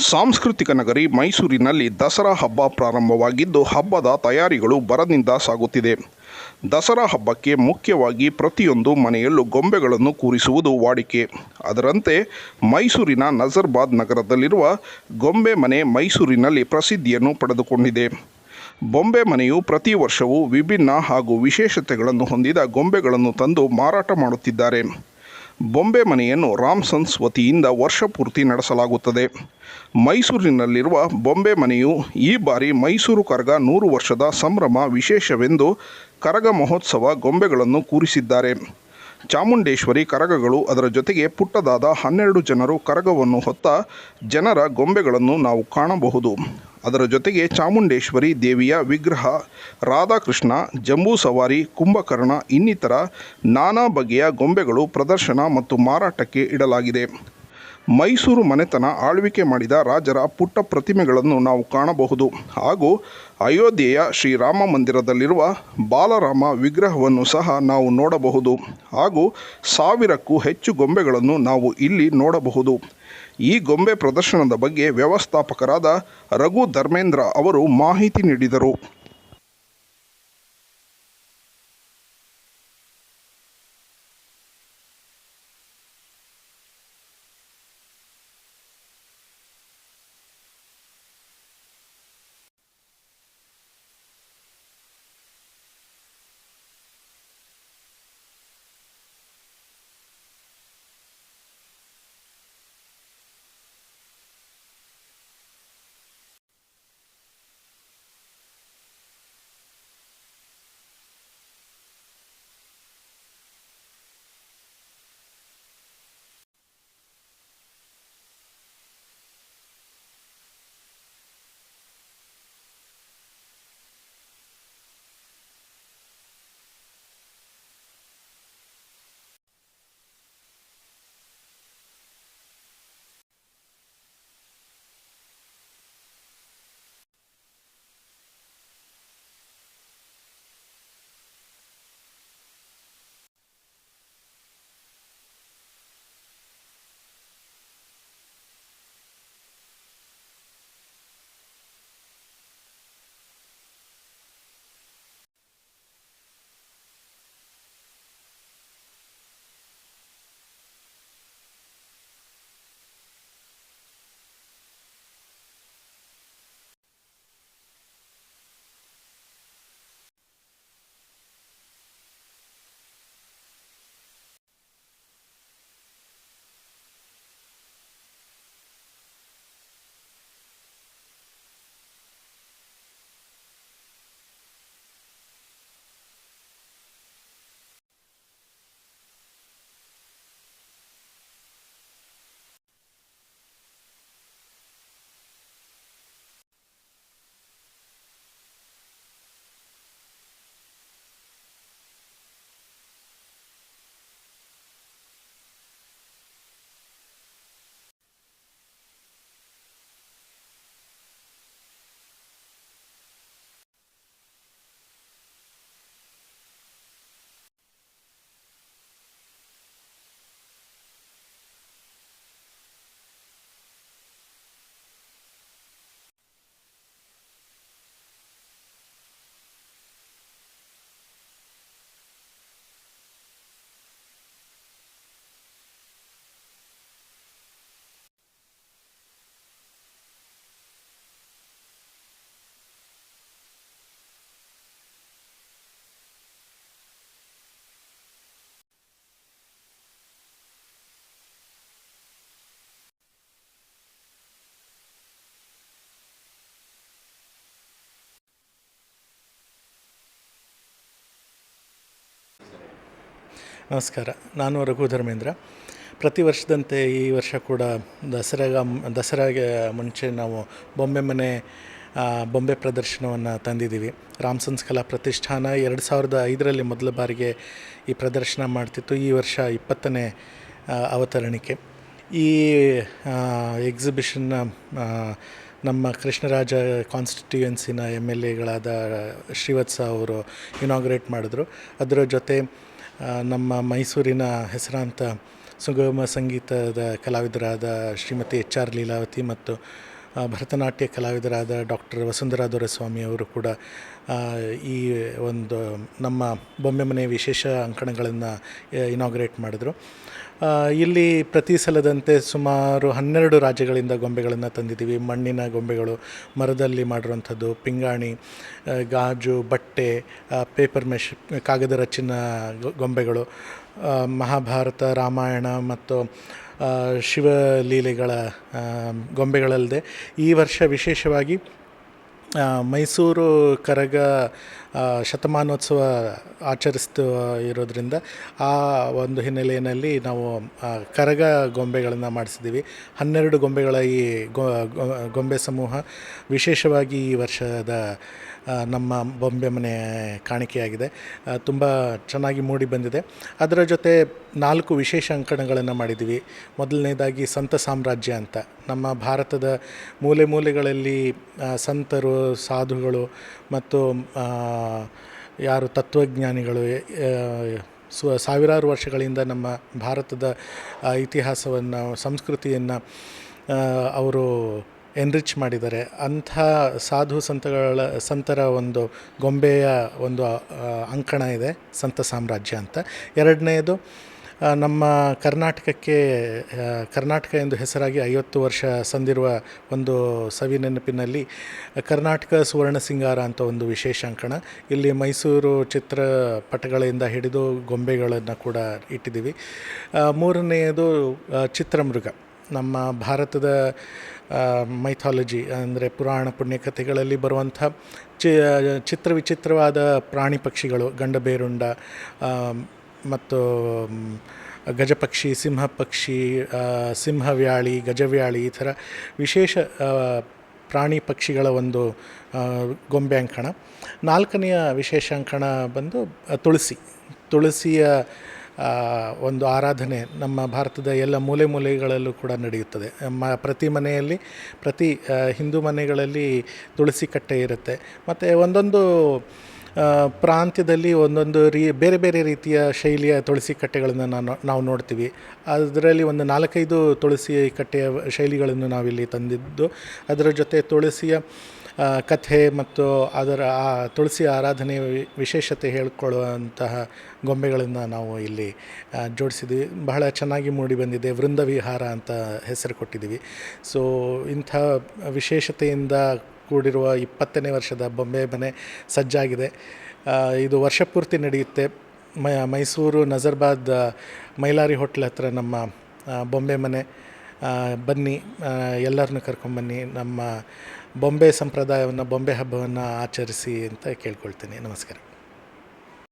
ಸಾಂಸ್ಕೃತಿಕ ನಗರಿ ಮೈಸೂರಿನಲ್ಲಿ ದಸರಾ ಹಬ್ಬ ಪ್ರಾರಂಭವಾಗಿದ್ದು, ಹಬ್ಬದ ತಯಾರಿಗಳು ಭರದಿಂದ ಸಾಗುತ್ತಿದೆ. ದಸರಾ ಹಬ್ಬಕ್ಕೆ ಮುಖ್ಯವಾಗಿ ಪ್ರತಿಯೊಂದು ಮನೆಯಲ್ಲೂ ಗೊಂಬೆಗಳನ್ನು ಕೂರಿಸುವುದು ವಾಡಿಕೆ. ಅದರಂತೆ ಮೈಸೂರಿನ ನಜರ್ಬಾದ್ ನಗರದಲ್ಲಿರುವ ಗೊಂಬೆ ಮನೆ ಮೈಸೂರಿನಲ್ಲಿ ಪ್ರಸಿದ್ಧಿಯನ್ನು ಪಡೆದುಕೊಂಡಿದೆ. ಬೊಂಬೆ ಮನೆಯು ಪ್ರತಿ ವರ್ಷವೂ ವಿಭಿನ್ನ ಹಾಗೂ ವಿಶೇಷತೆಗಳನ್ನು ಹೊಂದಿದ ಗೊಂಬೆಗಳನ್ನು ತಂದು ಮಾರಾಟ ಮಾಡುತ್ತಿದ್ದಾರೆ. ಬೊಂಬೆ ಮನೆಯನ್ನು ರಾಮ್ಸನ್ಸ್ ವತಿಯಿಂದ ವರ್ಷಪೂರ್ತಿ ನಡೆಸಲಾಗುತ್ತದೆ. ಮೈಸೂರಿನಲ್ಲಿರುವ ಬೊಂಬೆ ಮನೆಯು ಈ ಬಾರಿ ಮೈಸೂರು ಕರಗ 100 ವರ್ಷದ ಸಂಭ್ರಮ ವಿಶೇಷವೆಂದು ಕರಗ ಮಹೋತ್ಸವ ಗೊಂಬೆಗಳನ್ನು ಕೂರಿಸಿದ್ದಾರೆ. ಚಾಮುಂಡೇಶ್ವರಿ ಕರಗಗಳು, ಅದರ ಜೊತೆಗೆ ಪುಟ್ಟದಾದ 12 ಜನರು ಕರಗವನ್ನು ಹೊತ್ತ ಜನರ ಗೊಂಬೆಗಳನ್ನು ನಾವು ಕಾಣಬಹುದು. ಅದರ ಜೊತೆಗೆ ಚಾಮುಂಡೇಶ್ವರಿ ದೇವಿಯ ವಿಗ್ರಹ, ರಾಧಾಕೃಷ್ಣ, ಜಂಬೂ ಸವಾರಿ, ಕುಂಭಕರ್ಣ ಇನ್ನಿತರ ನಾನಾ ಬಗೆಯ ಗೊಂಬೆಗಳು ಪ್ರದರ್ಶನ ಮತ್ತು ಮಾರಾಟಕ್ಕೆ ಇಡಲಾಗಿದೆ. ಮೈಸೂರು ಮನೆತನ ಆಳ್ವಿಕೆ ಮಾಡಿದ ರಾಜರ ಪುಟ್ಟ ಪ್ರತಿಮೆಗಳನ್ನು ನಾವು ಕಾಣಬಹುದು ಹಾಗೂ ಅಯೋಧ್ಯೆಯ ಶ್ರೀರಾಮ ಮಂದಿರದಲ್ಲಿರುವ ಬಾಲರಾಮ ವಿಗ್ರಹವನ್ನು ಸಹ ನಾವು ನೋಡಬಹುದು ಹಾಗೂ 1000ಕ್ಕೂ ಹೆಚ್ಚು ಗೊಂಬೆಗಳನ್ನು ನಾವು ಇಲ್ಲಿ ನೋಡಬಹುದು. ಈ ಗೊಂಬೆ ಪ್ರದರ್ಶನದ ಬಗ್ಗೆ ವ್ಯವಸ್ಥಾಪಕರಾದ ರಘು ಧರ್ಮೇಂದ್ರ ಅವರು ಮಾಹಿತಿ ನೀಡಿದರು. ನಮಸ್ಕಾರ, ನಾನು ರಘು ಧರ್ಮೇಂದ್ರ. ಪ್ರತಿ ವರ್ಷದಂತೆ ಈ ವರ್ಷ ಕೂಡ ದಸರಾಗೆ ಮುಂಚೆ ನಾವು ಬೊಂಬೆ ಮನೆ ಬೊಂಬೆ ಪ್ರದರ್ಶನವನ್ನು ತಂದಿದ್ದೀವಿ. ರಾಮ್ಸನ್ಸ್ ಕಲಾ ಪ್ರತಿಷ್ಠಾನ 2005ರಲ್ಲಿ ಮೊದಲ ಬಾರಿಗೆ ಈ ಪ್ರದರ್ಶನ ಮಾಡ್ತಿತ್ತು. ಈ ವರ್ಷ 20ನೇ ಅವತರಣಿಕೆ. ಈ ಎಕ್ಸಿಬಿಷನ್ನ ನಮ್ಮ ಕೃಷ್ಣರಾಜ ಕಾನ್ಸ್ಟಿಟ್ಯೂಯೆನ್ಸಿನ MLAಗಳಾದ ಶ್ರೀವತ್ಸ ಅವರು ಇನಾಗ್ರೇಟ್ ಮಾಡಿದ್ರು. ಅದರ ಜೊತೆ ನಮ್ಮ ಮೈಸೂರಿನ ಹೆಸರಾಂತ ಸುಗಮ ಸಂಗೀತದ ಕಲಾವಿದರಾದ ಶ್ರೀಮತಿ ಎಚ್ ಆರ್ ಲೀಲಾವತಿ ಮತ್ತು ಭರತನಾಟ್ಯ ಕಲಾವಿದರಾದ ಡಾಕ್ಟರ್ ವಸುಂಧರಾ ದೊರೆಸ್ವಾಮಿ ಅವರು ಕೂಡ ಈ ಒಂದು ನಮ್ಮ ಬೊಂಬೆ ಮನೆ ವಿಶೇಷ ಅಂಕಣಗಳನ್ನು ಇನಾಗ್ರೇಟ್ ಮಾಡಿದ್ರು. ಇಲ್ಲಿ ಪ್ರತಿ ಸಲದಂತೆ ಸುಮಾರು 12 ರಾಜ್ಯಗಳಿಂದ ಗೊಂಬೆಗಳನ್ನು ತಂದಿದ್ದೀವಿ. ಮಣ್ಣಿನ ಗೊಂಬೆಗಳು, ಮರದಲ್ಲಿ ಮಾಡಿರುವಂಥದ್ದು, ಪಿಂಗಾಣಿ, ಗಾಜು, ಬಟ್ಟೆ, ಪೇಪರ್ ಮೆಶ್, ಕಾಗದ ರಚ್ಚಿನ ಗೊಂಬೆಗಳು, ಮಹಾಭಾರತ, ರಾಮಾಯಣ ಮತ್ತು ಶಿವಲೀಲೆಗಳ ಗೊಂಬೆಗಳಲ್ಲದೆ ಈ ವರ್ಷ ವಿಶೇಷವಾಗಿ ಮೈಸೂರು ಕರಗ ಶತಮಾನೋತ್ಸವ ಆಚರಿಸ್ತಾ ಇರೋದರಿಂದ ಆ ಒಂದು ಹಿನ್ನೆಲೆಯಲ್ಲಿ ನಾವು ಕರಗ ಗೊಂಬೆಗಳನ್ನು ಮಾಡಿಸಿದ್ದೀವಿ. 12 ಗೊಂಬೆಗಳ ಈ ಗೊಂಬೆ ಸಮೂಹ ವಿಶೇಷವಾಗಿ ಈ ವರ್ಷದ ನಮ್ಮ ಬೊಂಬೆ ಮನೆ ಕಾಣಿಕೆಯಾಗಿದೆ. ತುಂಬ ಚೆನ್ನಾಗಿ ಮೂಡಿ ಬಂದಿದೆ. ಅದರ ಜೊತೆ 4 ವಿಶೇಷ ಅಂಕಣಗಳನ್ನು ಮಾಡಿದ್ದೀವಿ. ಮೊದಲನೇದಾಗಿ ಸಂತ ಸಾಮ್ರಾಜ್ಯ ಅಂತ, ನಮ್ಮ ಭಾರತದ ಮೂಲೆ ಮೂಲೆಗಳಲ್ಲಿ ಸಂತರು, ಸಾಧುಗಳು ಮತ್ತು ಯಾರು ತತ್ವಜ್ಞಾನಿಗಳು ಸಾವಿರಾರು ವರ್ಷಗಳಿಂದ ನಮ್ಮ ಭಾರತದ ಇತಿಹಾಸವನ್ನು, ಸಂಸ್ಕೃತಿಯನ್ನು ಅವರು ಎನ್ರಿಚ್ ಮಾಡಿದ್ದಾರೆ. ಅಂಥ ಸಾಧು ಸಂತರ ಒಂದು ಗೊಂಬೆಯ ಒಂದು ಅಂಕಣ ಇದೆ, ಸಂತ ಸಾಮ್ರಾಜ್ಯ ಅಂತ. ಎರಡನೆಯದು ನಮ್ಮ ಕರ್ನಾಟಕ ಎಂದು ಹೆಸರಾಗಿ 50 ವರ್ಷ ಸಂದಿರುವ ಒಂದು ಸವಿ ನೆನಪಿನಲ್ಲಿ ಕರ್ನಾಟಕ ಸುವರ್ಣ ಸಿಂಗಾರ ಅಂತ ಒಂದು ವಿಶೇಷ ಅಂಕಣ. ಇಲ್ಲಿ ಮೈಸೂರು ಚಿತ್ರಪಟಗಳಿಂದ ಹಿಡಿದು ಗೊಂಬೆಗಳನ್ನು ಕೂಡ ಇಟ್ಟಿದ್ದೀವಿ. ಮೂರನೆಯದು ಚಿತ್ರಮೃಗ, ನಮ್ಮ ಭಾರತದ ಮೈಥಾಲಜಿ ಅಂದರೆ ಪುರಾಣ ಪುಣ್ಯಕಥೆಗಳಲ್ಲಿ ಬರುವಂಥ ವಿಚಿತ್ರವಾದ ಪ್ರಾಣಿ ಪಕ್ಷಿಗಳು, ಗಂಡಬೇರುಂಡ ಮತ್ತು ಗಜಪಕ್ಷಿ, ಸಿಂಹ ಪಕ್ಷಿ, ಸಿಂಹವ್ಯಾಳಿ, ಗಜವ್ಯಾಳಿ, ಈ ಥರ ವಿಶೇಷ ಪ್ರಾಣಿ ಪಕ್ಷಿಗಳ ಒಂದು ಗೊಂಬೆ ಅಂಕಣ. 4ನೆಯ ವಿಶೇಷ ಅಂಕಣ ಬಂದು ತುಳಸಿಯ ಒಂದು ಆರಾಧನೆ ನಮ್ಮ ಭಾರತದ ಎಲ್ಲ ಮೂಲೆ ಮೂಲೆಗಳಲ್ಲೂ ಕೂಡ ನಡೆಯುತ್ತದೆ. ಪ್ರತಿ ಮನೆಯಲ್ಲಿ, ಪ್ರತಿ ಹಿಂದೂ ಮನೆಗಳಲ್ಲಿ ತುಳಸಿ ಕಟ್ಟೆ ಇರುತ್ತೆ. ಮತ್ತು ಒಂದೊಂದು ಪ್ರಾಂತ್ಯದಲ್ಲಿ ಒಂದೊಂದು ಬೇರೆ ಬೇರೆ ರೀತಿಯ ಶೈಲಿಯ ತುಳಸಿ ಕಟ್ಟೆಗಳನ್ನು ನಾವು ನೋಡ್ತೀವಿ. ಅದರಲ್ಲಿ ಒಂದು 4-5 ತುಳಸಿ ಕಟ್ಟೆಯ ಶೈಲಿಗಳನ್ನು ನಾವಿಲ್ಲಿ ತಂದಿದ್ದು, ಅದರ ಜೊತೆ ತುಳಸಿಯ ಕಥೆ ಮತ್ತು ಅದರ ಆ ತುಳಸಿ ಆರಾಧನೆಯ ವಿಶೇಷತೆ ಹೇಳ್ಕೊಳ್ಳುವಂತಹ ಗೊಂಬೆಗಳನ್ನು ನಾವು ಇಲ್ಲಿ ಜೋಡಿಸಿದ್ವಿ. ಬಹಳ ಚೆನ್ನಾಗಿ ಮೂಡಿ ಬಂದಿದೆ. ವೃಂದವಿಹಾರ ಅಂತ ಹೆಸರು ಕೊಟ್ಟಿದ್ದೀವಿ. ಸೊ ಇಂಥ ವಿಶೇಷತೆಯಿಂದ ಕೂಡಿರುವ 20ನೇ ವರ್ಷದ ಬೊಂಬೆ ಮನೆ ಸಜ್ಜಾಗಿದೆ. ಇದು ವರ್ಷಪೂರ್ತಿ ನಡೆಯುತ್ತೆ. ಮೈಸೂರು ನಜರ್ಬಾದ್ ಮೈಲಾರಿ ಹೋಟ್ಲ್ ಹತ್ರ ನಮ್ಮ ಬೊಂಬೆ ಮನೆ. ಬನ್ನಿ, ಎಲ್ಲರನ್ನೂ ಕರ್ಕೊಂಬನ್ನಿ, ನಮ್ಮ ಬೊಂಬೆ ಸಂಪ್ರದಾಯವನ್ನು, ಬೊಂಬೆ ಹಬ್ಬವನ್ನು ಆಚರಿಸಿ ಅಂತ ಕೇಳ್ಕೊಳ್ತೀನಿ. ನಮಸ್ಕಾರ.